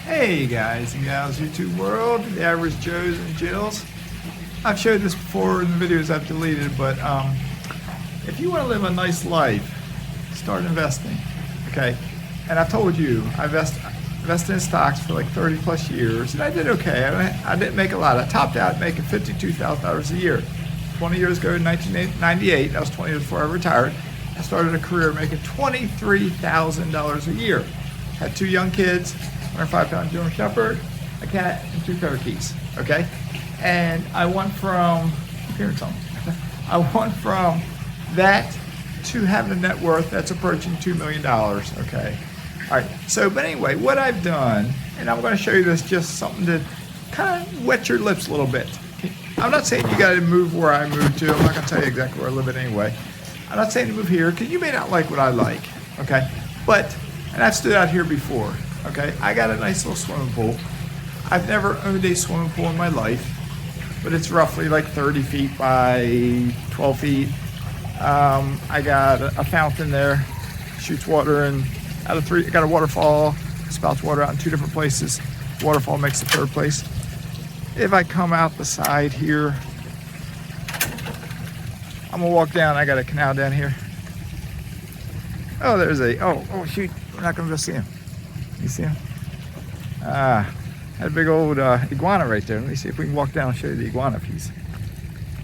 Hey guys and gals, YouTube world, the average Joes and Jills. I've showed this before in the videos I've deleted, but if you want to live a nice life, start investing, okay? And I told you, I invested in stocks for like 30 plus years, and I did okay. I didn't make a lot. I topped out making $52,000 a year. 20 years ago in 1998, that was 20 years before I retired, I started a career making $23,000 a year. Had 2 young kids, 105-pound German Shepherd, a cat, and 2 parakeets, okay? And I went from, I went from that to having a net worth that's approaching $2 million, okay? All right, so, but anyway, what I've done, and I'm gonna show you this, just something to kind of wet your lips a little bit. I'm not saying you gotta move where I moved to. I'm not gonna tell you exactly where I live at anyway. I'm not saying to move here, because you may not like what I like, okay? But, and I've stood out here before, okay? I got a nice little swimming pool. I've never owned a swimming pool in my life, but it's roughly like 30 feet by 12 feet. I got a fountain there, shoots water, and out of 3, I got a waterfall, spouts water out in 2 different places. Waterfall makes the 3rd place. If I come out the side here, I'm gonna walk down. I got a canal down here. Oh, there's oh shoot, we're not gonna be able to see him. You see him? Had a big old iguana right there. Let me see if we can walk down and show you the iguana piece.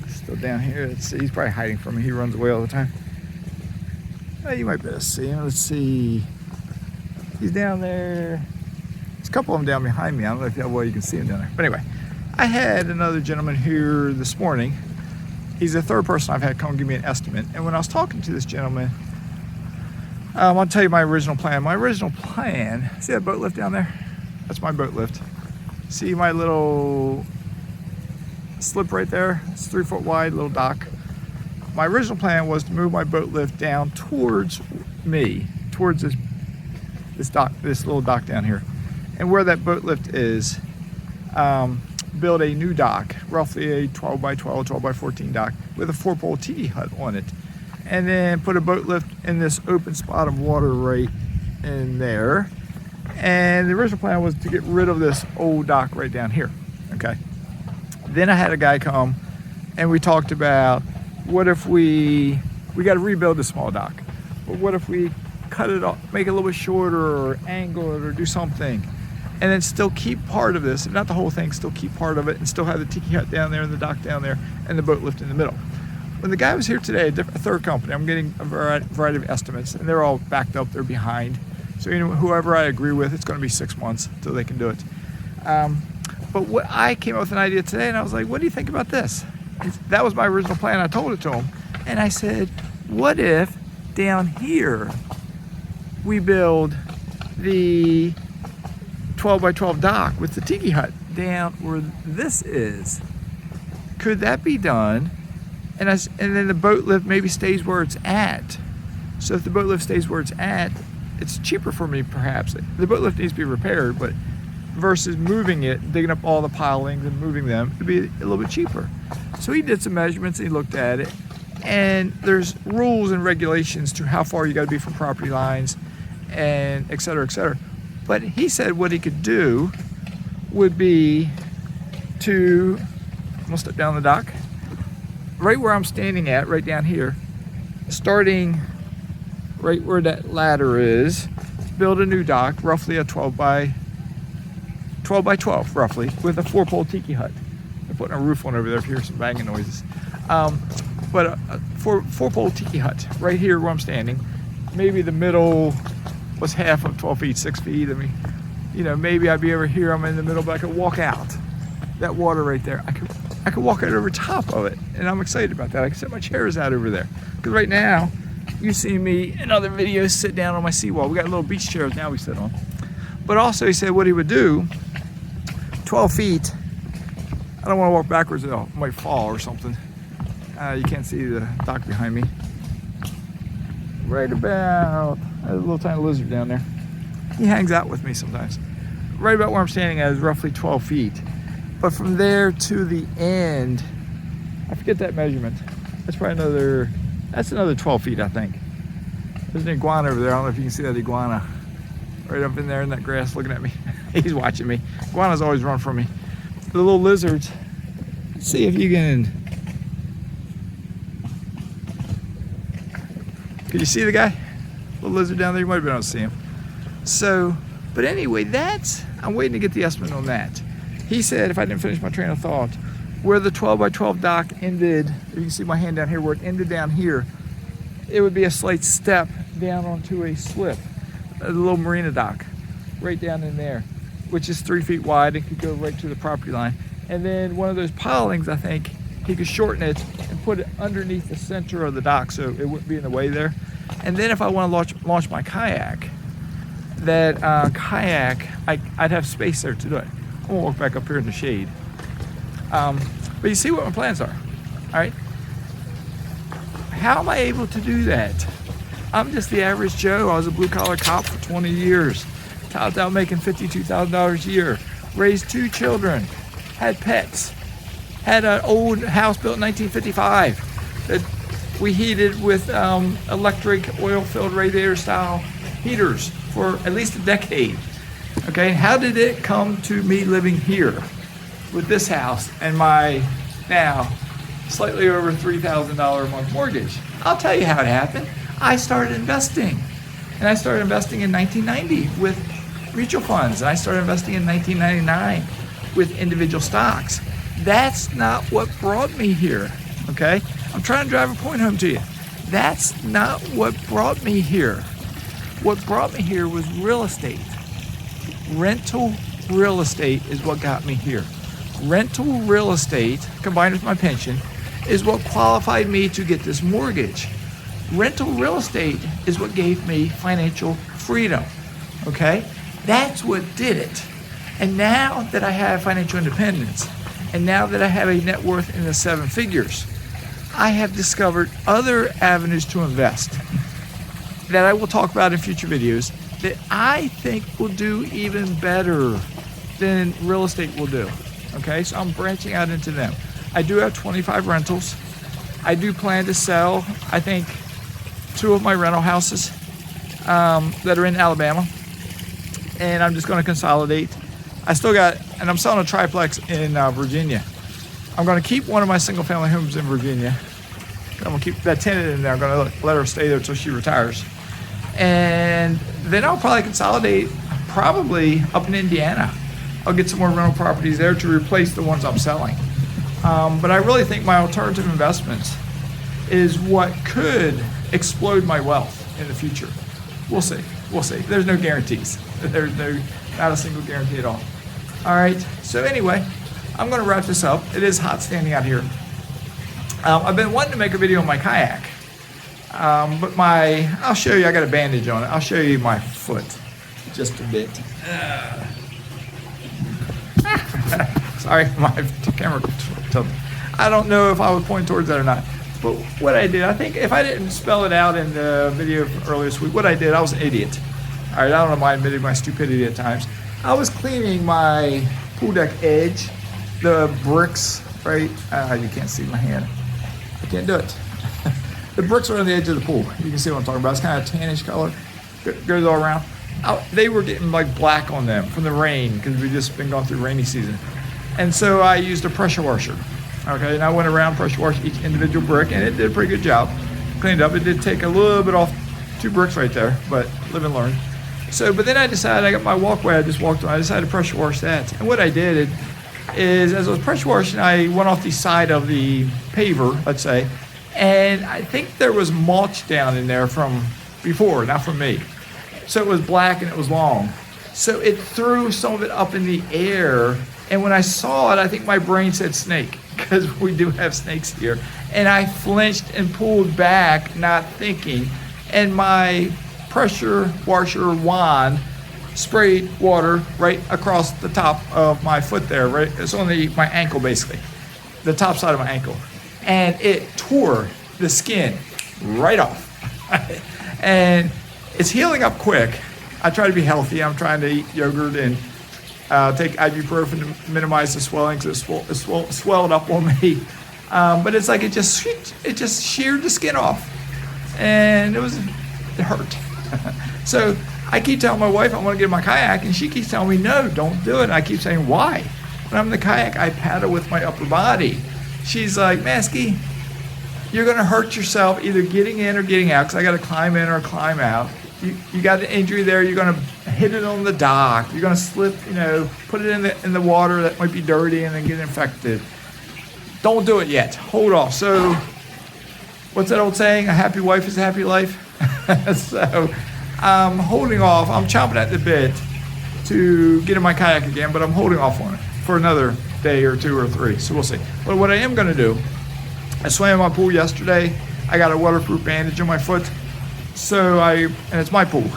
Still down here. Let's see. He's probably hiding from me. He runs away all the time. Oh, you might be able to see him. Let's see. He's down there. There's a couple of them down behind me. I don't know if you can see him down there. But anyway, I had another gentleman here this morning. He's the 3rd person I've had come give me an estimate. And when I was talking to this gentleman, I'll tell you my original plan. My original plan, see that boat lift down there? That's my boat lift. See my little slip right there? It's 3 foot wide, little dock. My original plan was to move my boat lift down towards me, towards this dock, this little dock down here. And where that boat lift is, build a new dock, roughly a 12 by 12, 12 by 14 dock with a 4-pole tiki hut on it. And then put a boat lift in this open spot of water right in there. And the original plan was to get rid of this old dock right down here, okay? Then I had a guy come and we talked about, what if we got to rebuild the small dock, but what if we cut it off, make it a little bit shorter or angle it or do something, and then still keep part of this, not the whole thing, still keep part of it and still have the tiki hut down there and the dock down there and the boat lift in the middle. When the guy was here today, a 3rd company, I'm getting a variety of estimates, and they're all backed up, they're behind. So you know, whoever I agree with, it's going to be 6 months until they can do it. But what I came up with an idea today, and I was like, what do you think about this? That was my original plan. I told it to him. And I said, what if down here we build the 12 by 12 dock with the tiki hut down where this is? Could that be done? And then the boat lift maybe stays where it's at. So if the boat lift stays where it's at, it's cheaper for me perhaps. The boat lift needs to be repaired, but versus moving it, digging up all the pilings and moving them, it'd be a little bit cheaper. So he did some measurements and he looked at it. And there's rules and regulations to how far you gotta be from property lines and et cetera, et cetera. But he said what he could do would be to, I'm gonna step down the dock, right where I'm standing at, right down here, starting right where that ladder is, build a new dock, roughly a 12 by 12 roughly, with a 4-pole tiki hut. They're putting a roof on over there if you hear some banging noises. But a 4-pole tiki hut right here where I'm standing. Maybe the middle was half of 12 feet, 6 feet. I mean, you know, maybe I'd be over here, I'm in the middle, but I could walk out. That water right there, I could walk right over top of it, and I'm excited about that. I can set my chairs out over there. Because right now, you see me in other videos sit down on my seawall. We got little beach chairs now we sit on. But also he said what he would do, 12 feet, I don't want to walk backwards, I might fall or something. You can't see the dock behind me. Right about, there's a little tiny lizard down there. He hangs out with me sometimes. Right about where I'm standing at is roughly 12 feet. But from there to the end, I forget that measurement. That's probably another 12 feet, I think. There's an iguana over there. I don't know if you can see that iguana. right up in there in that grass looking at me. He's watching me. Iguanas always run from me. The little lizards. Let's see if you can you see the guy? Little lizard down there, you might be able to see him. So, but anyway, I'm waiting to get the estimate on that. He said, if I didn't finish my train of thought, where the 12 by 12 dock ended, you can see my hand down here, where it ended down here, it would be a slight step down onto a slip, a little marina dock, right down in there, which is 3 feet wide and could go right to the property line. And then one of those pilings, I think, he could shorten it and put it underneath the center of the dock so it wouldn't be in the way there. And then if I want to launch my kayak, I'd have space there to do it. I'm gonna walk back up here in the shade. But you see what my plans are, all right? How am I able to do that? I'm just the average Joe. I was a blue collar cop for 20 years. Topped out making $52,000 a year. Raised 2 children. Had pets. Had an old house built in 1955 that we heated with electric oil-filled radiator style heaters for at least a decade. Okay, how did it come to me living here with this house and my now slightly over $3,000 a month mortgage? I'll tell you how it happened. I started investing, and I started investing in 1990 with mutual funds, and I started investing in 1999 with individual stocks. That's not what brought me here, okay? I'm trying to drive a point home to you. That's not what brought me here. What brought me here was real estate. Rental real estate is what got me here. Rental real estate, combined with my pension, is what qualified me to get this mortgage. Rental real estate is what gave me financial freedom, okay? That's what did it. And now that I have financial independence, and now that I have a net worth in the 7 figures, I have discovered other avenues to invest that I will talk about in future videos that I think will do even better than real estate will do. Okay, so I'm branching out into them. I do have 25 rentals. I do plan to sell, I think, 2 of my rental houses that are in Alabama. And I'm just gonna consolidate. I still got, and I'm selling a triplex in Virginia. I'm gonna keep one of my single family homes in Virginia. I'm gonna keep that tenant in there. I'm gonna let her stay there until she retires. And then I'll probably consolidate probably up in Indiana. I'll get some more rental properties there to replace the ones I'm selling. But I really think my alternative investments is what could explode my wealth in the future. We'll see, we'll see. There's no guarantees. There's not a single guarantee at all. All right, so anyway, I'm gonna wrap this up. It is hot standing out here. I've been wanting to make a video on my kayak, but I'll show you, I got a bandage on it. I'll show you my foot just a bit. Sorry, my camera tilted. I don't know if I was pointing towards that or not, but what I did, I think if I didn't spell it out in the video earlier this week, what I did, I was an idiot. All right, I don't know why I admitted my stupidity at times. I was cleaning my pool deck edge, the bricks, right? You can't see my hand. I can't do it. The bricks are on the edge of the pool. You can see what I'm talking about. It's kind of a tannish color. Goes all around. They were getting like black on them from the rain because we've just been going through rainy season. And so I used a pressure washer. Okay, and I went around, pressure washed each individual brick, and it did a pretty good job. Cleaned up. It did take a little bit off 2 bricks right there, but live and learn. So, but then I decided, I got my walkway I just walked on, I decided to pressure wash that. And what I did is, as I was pressure washing, I went off the side of the paver, let's say, and I think there was mulch down in there from before, not from me. So it was black and it was long. So it threw some of it up in the air. And when I saw it, I think my brain said snake, because we do have snakes here. And I flinched and pulled back, not thinking. And my pressure washer wand sprayed water right across the top of my foot there, right? It's on my ankle, basically, the top side of my ankle. And it tore the skin right off. And it's healing up quick. I try to be healthy. I'm trying to eat yogurt and take ibuprofen to minimize the swelling, because it swelled up on me. But it's like it just sheared the skin off, and it hurt. So I keep telling my wife I want to get in my kayak, and she keeps telling me, no, don't do it. And I keep saying, why? When I'm in the kayak, I paddle with my upper body. She's like, Mazske, you're going to hurt yourself either getting in or getting out, because I got to climb in or climb out. You got an injury there. You're going to hit it on the dock. You're going to slip, put it in the water that might be dirty and then get infected. Don't do it yet. Hold off. So, what's that old saying? A happy wife is a happy life. So, I'm holding off. I'm chomping at the bit to get in my kayak again, but I'm holding off on it for another day or 2 or 3. So we'll see. But what I am going to do, I swam in my pool yesterday. I got a waterproof bandage on my foot. And it's my pool.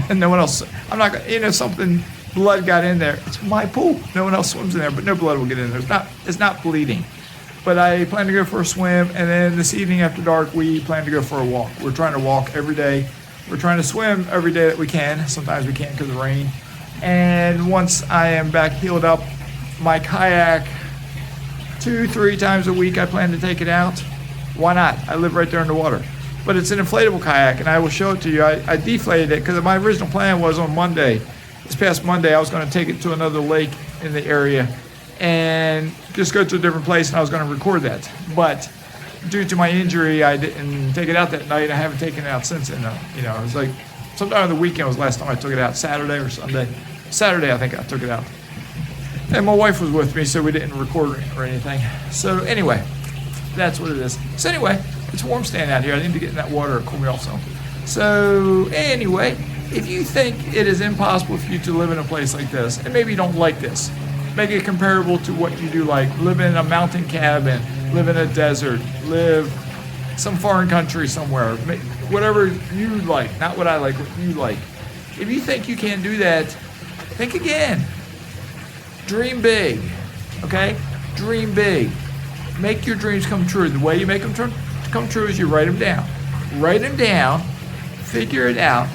And no one else. I'm not going to, something, blood got in there. It's my pool. No one else swims in there, but no blood will get in there. It's not bleeding. But I plan to go for a swim, and then this evening after dark, we plan to go for a walk. We're trying to walk every day. We're trying to swim every day that we can. Sometimes we can't because of rain. And once I am back healed up, my kayak, 2-3 times a week, I plan to take it out. Why not? I live right there in the water. But it's an inflatable kayak, and I will show it to you. I deflated it because my original plan was on Monday. This past Monday, I was going to take it to another lake in the area and just go to a different place, and I was going to record that. But due to my injury, I didn't take it out that night. I haven't taken it out since then. It was like sometime on the weekend was the last time I took it out, Saturday or Sunday. Saturday, I think I took it out. And my wife was with me, so we didn't record or anything. So anyway, that's what it is. So anyway, it's warm standing out here. I need to get in that water or cool me off some. So anyway, if you think it is impossible for you to live in a place like this, and maybe you don't like this, make it comparable to what you do like. Live in a mountain cabin, live in a desert, live some foreign country somewhere. Whatever you like, not what I like, what you like. If you think you can't do that, think again. Dream big, okay? Dream big. Make your dreams come true. The way you make them come true is you write them down. Write them down. Figure it out.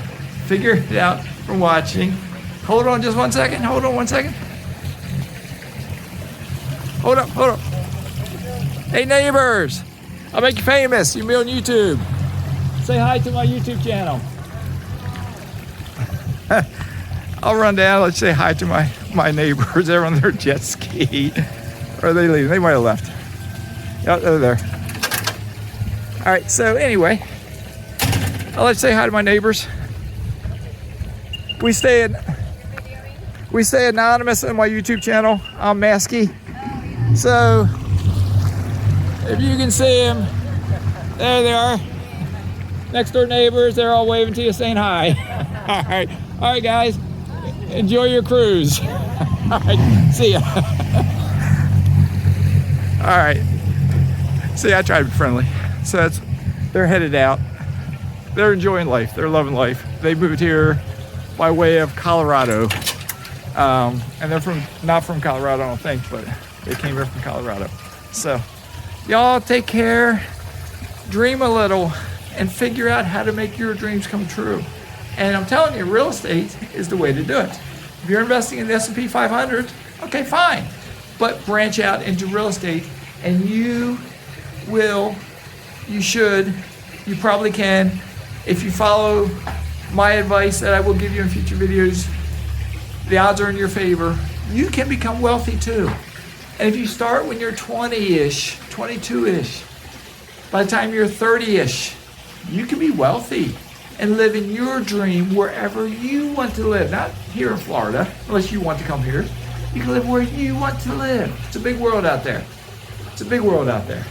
Figure it out from watching. Hold on just 1 second. Hold on 1 second. Hold up. Hey neighbors, I'll make you famous. You'll be on YouTube. Say hi to my YouTube channel. I'll run down. Let's say hi to my neighbors. They're on their jet ski. Or are they leaving? They might have left. Yep, they're there. All right, so anyway, I'll let you say hi to my neighbors. We stay anonymous on my YouTube channel. I'm Mazske. So if you can see them, there they are. Next door neighbors, they're all waving to you saying hi. All right guys, enjoy your cruise. All right, see ya. All right, see, I tried to be friendly. So they're headed out. They're enjoying life. They're loving life. They moved here by way of Colorado. And they're not from Colorado, I don't think, but they came here from Colorado. So y'all take care, dream a little, and figure out how to make your dreams come true. And I'm telling you, real estate is the way to do it. If you're investing in the S&P 500, okay, fine. But branch out into real estate, and you should, you probably can, if you follow my advice that I will give you in future videos, the odds are in your favor. You can become wealthy too. And if you start when you're 20-ish, 22-ish, by the time you're 30-ish, you can be wealthy and live in your dream wherever you want to live. Not here in Florida, unless you want to come here. You can live where you want to live. It's a big world out there. It's a big world out there.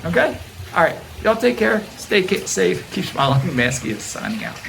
Okay? All right. Y'all take care. Stay safe. Keep smiling. Mazske is signing out.